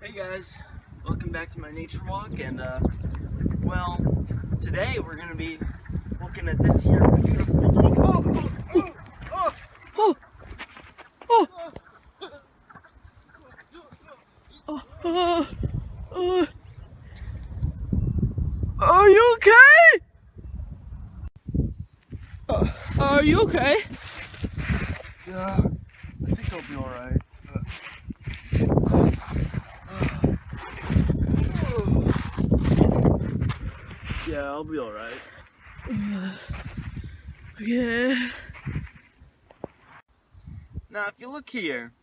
Hey guys, welcome back to my nature walk, and well, today we're gonna be looking at this here beautiful. Are you okay? Are you okay? Yeah, I think I'll be alright. Yeah, I'll be alright. Okay. Now, if you look here,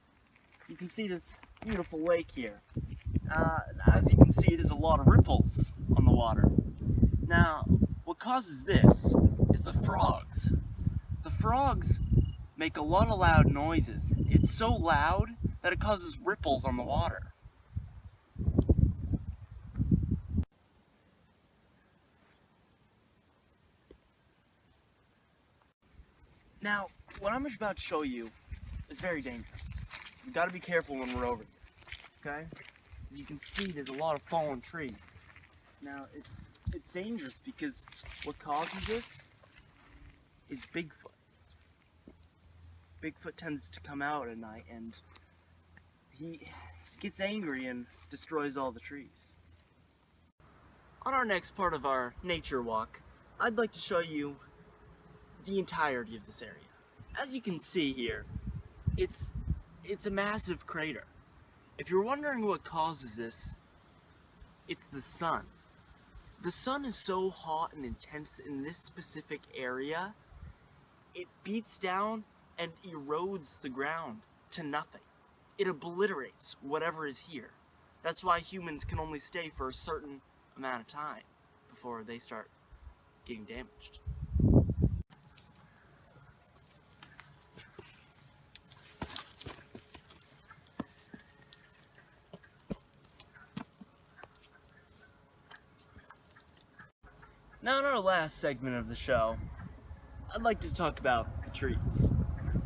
you can see this beautiful lake here. As you can see, there's a lot of ripples on the water. Now, what causes this is the frogs. The frogs make a lot of loud noises. It's so loud that it causes ripples on the water. Now, what I'm about to show you is very dangerous. You've got to be careful when we're over here, okay? As you can see, there's a lot of fallen trees. Now, it's dangerous because what causes this is Bigfoot. Bigfoot tends to come out at night and he gets angry and destroys all the trees. On our next part of our nature walk, I'd like to show you the entirety of this area. As you can see here, it's a massive crater. If you're wondering what causes this, it's the sun. The sun is so hot and intense in this specific area, it beats down and erodes the ground to nothing. It obliterates whatever is here. That's why humans can only stay for a certain amount of time before they start getting damaged. Now in our last segment of the show, I'd like to talk about the trees.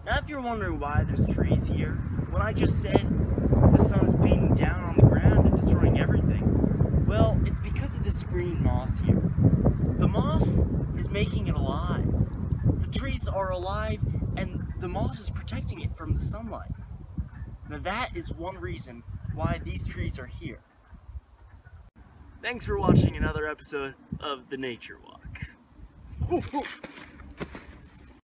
Now if you're wondering why there's trees here, what I just said, the sun is beating down on the ground and destroying everything. Well, it's because of this green moss here. The moss is making it alive. The trees are alive and the moss is protecting it from the sunlight. Now that is one reason why these trees are here. Thanks for watching another episode of The Nature Walk.